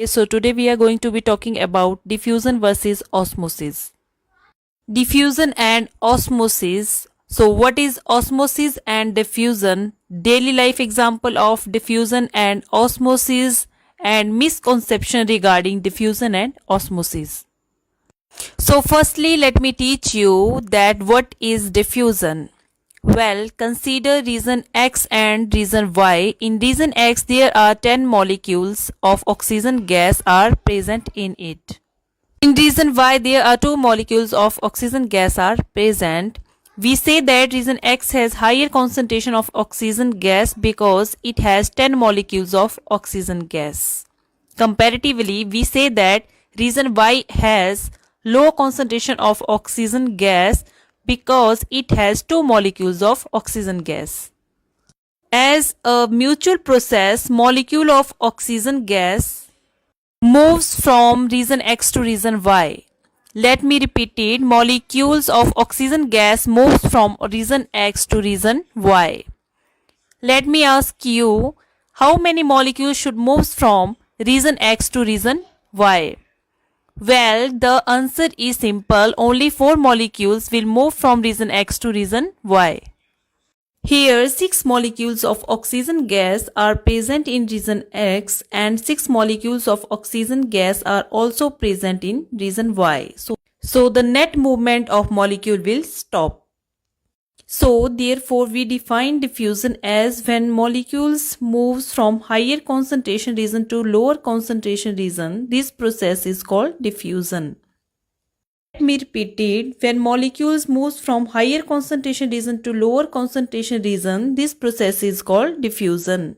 So today we are going to be talking about diffusion versus osmosis. Diffusion and osmosis. So what is osmosis and diffusion? Daily life example of diffusion and osmosis and misconception regarding diffusion and osmosis. So firstly let me teach you that what is diffusion. Well, consider region X and region Y. In region X, there are 10 molecules of oxygen gas are present in it. In region Y, there are 2 molecules of oxygen gas are present. We say that region X has higher concentration of oxygen gas because it has 10 molecules of oxygen gas. Comparatively, we say that region Y has low concentration of oxygen gas because it has 2 molecules of oxygen gas. As a mutual process, molecule of oxygen gas moves from region X to region Y. Let me repeat it. Molecules of oxygen gas moves from region X to region Y. Let me ask you, how many molecules should move from region X to region Y? Well, the answer is simple. Only 4 molecules will move from region X to region Y. Here, 6 molecules of oxygen gas are present in region X and 6 molecules of oxygen gas are also present in region Y. So the net movement of molecule will stop. So therefore we define diffusion as when molecules moves from higher concentration region to lower concentration region. This process is called diffusion. Let me repeat it. When molecules moves from higher concentration region to lower concentration region, this process is called diffusion.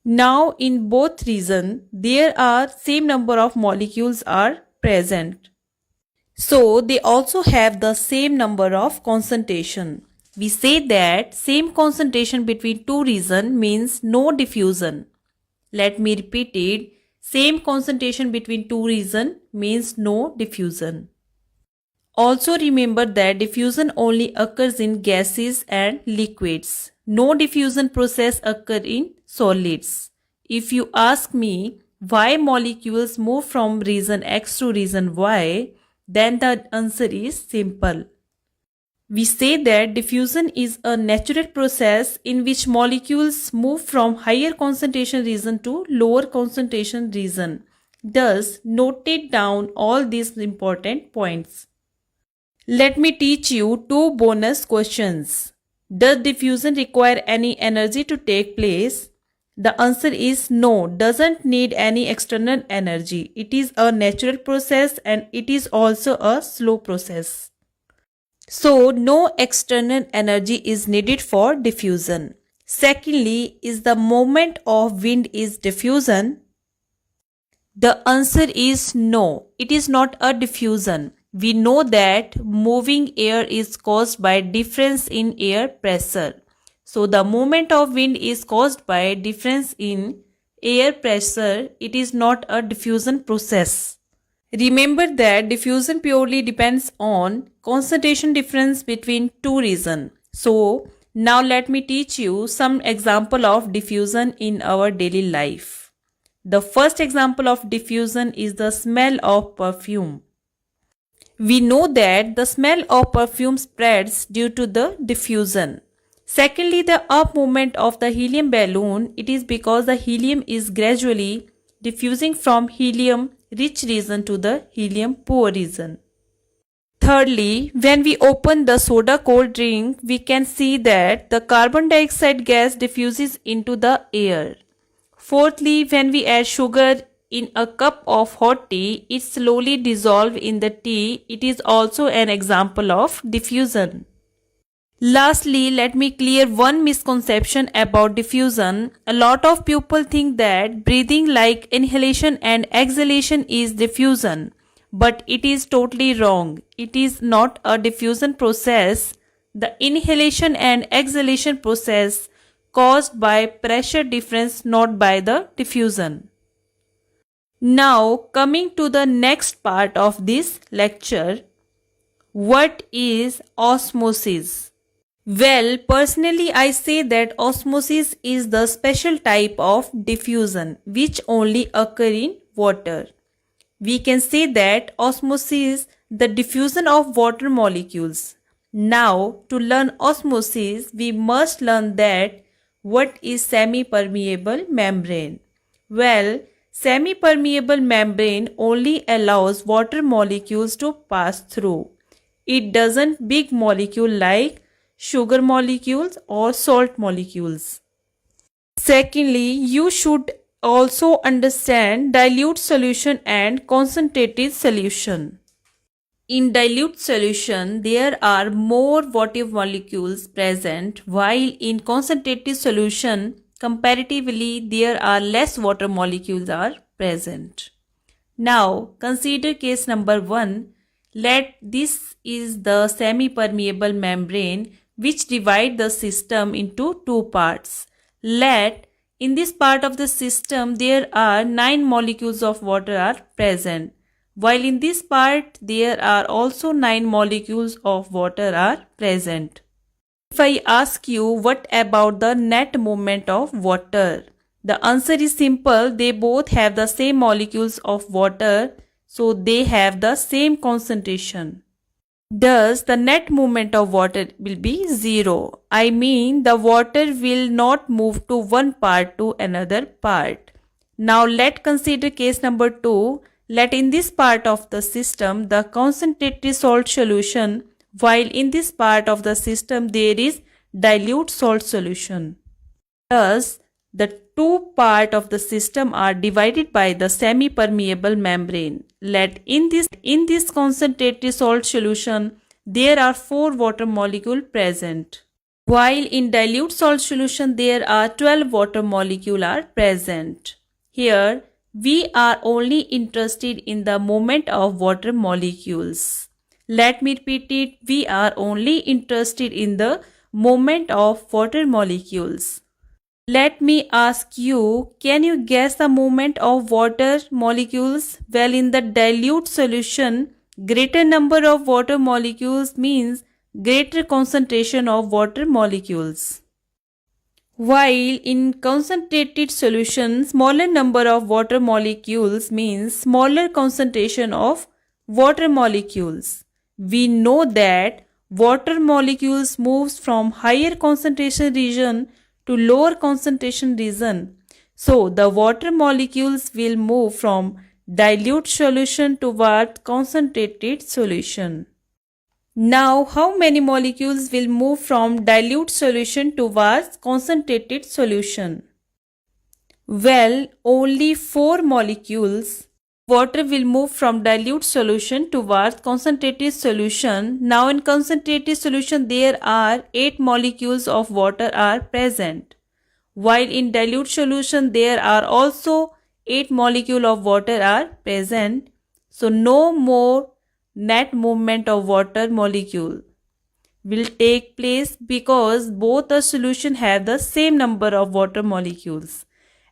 Now in both region, there are same number of molecules are present. So they also have the same number of concentration. We say that same concentration between two regions means no diffusion. Let me repeat it. Same concentration between two regions means no diffusion. Also remember that diffusion only occurs in gases and liquids. No diffusion process occurs in solids. If you ask me why molecules move from region X to region Y, then the answer is simple. We say that diffusion is a natural process in which molecules move from higher concentration region to lower concentration region. Thus, note down all these important points. Let me teach you 2 bonus questions. Does diffusion require any energy to take place? The answer is no, doesn't need any external energy. It is a natural process and it is also a slow process. So, no external energy is needed for diffusion. Secondly, is the movement of wind is diffusion? The answer is no, it is not a diffusion. We know that moving air is caused by difference in air pressure. So the movement of wind is caused by difference in air pressure. It is not a diffusion process. Remember that diffusion purely depends on concentration difference between two regions. So now let me teach you some example of diffusion in our daily life. The first example of diffusion is the smell of perfume. We know that the smell of perfume spreads due to the diffusion. Secondly, the up movement of the helium balloon, it is because the helium is gradually diffusing from helium rich region to the helium poor region. Thirdly, when we open the soda cold drink, we can see that the carbon dioxide gas diffuses into the air. Fourthly, when we add sugar in a cup of hot tea, it slowly dissolves in the tea. It is also an example of diffusion. Lastly, let me clear one misconception about diffusion. A lot of people think that breathing like inhalation and exhalation is diffusion, but it is totally wrong. It is not a diffusion process. The inhalation and exhalation process caused by pressure difference, not by the diffusion. Now coming to the next part of this lecture, what is osmosis? Well, personally I say that osmosis is the special type of diffusion which only occur in water. We can say that osmosis is the diffusion of water molecules. Now, to learn osmosis, we must learn that what is semi-permeable membrane. Well, semi-permeable membrane only allows water molecules to pass through. It doesn't big molecule like sugar molecules or salt molecules. Secondly, you should also understand dilute solution and concentrated solution. In dilute solution, there are more water molecules present, while in concentrated solution, comparatively, there are less water molecules are present. Now, consider case number 1. Let this is the semi-permeable membrane which divide the system into two parts. Let in this part of the system there are 9 molecules of water are present, while in this part there are also 9 molecules of water are present. If I ask you what about the net movement of water? The answer is simple. They both have the same molecules of water, so they have the same concentration. Thus, the net movement of water will be 0. I mean, the water will not move to one part to another part. Now, let's consider case number 2. Let in this part of the system the concentrated salt solution, while in this part of the system there is dilute salt solution. Thus, the two parts of the system are divided by the semi-permeable membrane. Let in this concentrated salt solution, there are 4 water molecules present, while in dilute salt solution there are 12 water molecules are present. Here, we are only interested in the movement of water molecules. Let me repeat it. We are only interested in the movement of water molecules. Let me ask you, can you guess the movement of water molecules? Well, in the dilute solution, greater number of water molecules means greater concentration of water molecules. While in concentrated solution, smaller number of water molecules means smaller concentration of water molecules. We know that water molecules moves from higher concentration region to lower concentration region. So, the water molecules will move from dilute solution toward concentrated solution. Now, how many molecules will move from dilute solution towards concentrated solution? Well, only 4 molecules. Water will move from dilute solution towards concentrated solution. Now, in concentrated solution, there are 8 molecules of water are present, while in dilute solution, there are also 8 molecules of water are present. So, no more net movement of water molecule will take place because both the solution have the same number of water molecules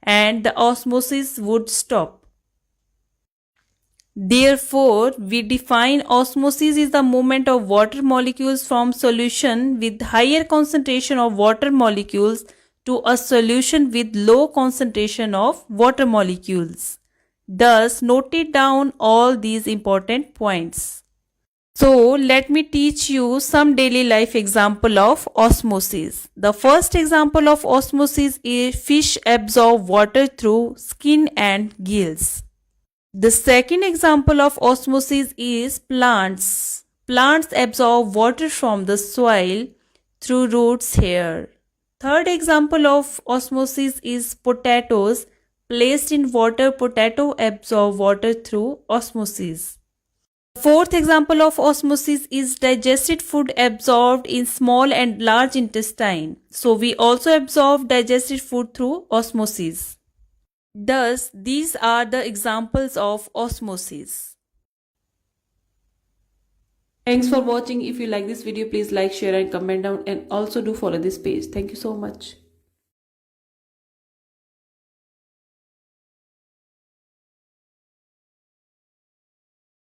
and the osmosis would stop. Therefore, we define osmosis is the movement of water molecules from solution with higher concentration of water molecules to a solution with low concentration of water molecules. Thus, note down all these important points. So, let me teach you some daily life example of osmosis. The first example of osmosis is fish absorb water through skin and gills. The second example of osmosis is plants. Plants absorb water from the soil through roots here. Third example of osmosis is potatoes. Placed in water, potato absorb water through osmosis. Fourth example of osmosis is digested food absorbed in small and large intestine. So we also absorb digested food through osmosis. Thus, these are the examples of osmosis. Thanks for watching. If you like this video, please like, share and comment down, and also do follow this page. Thank you so much.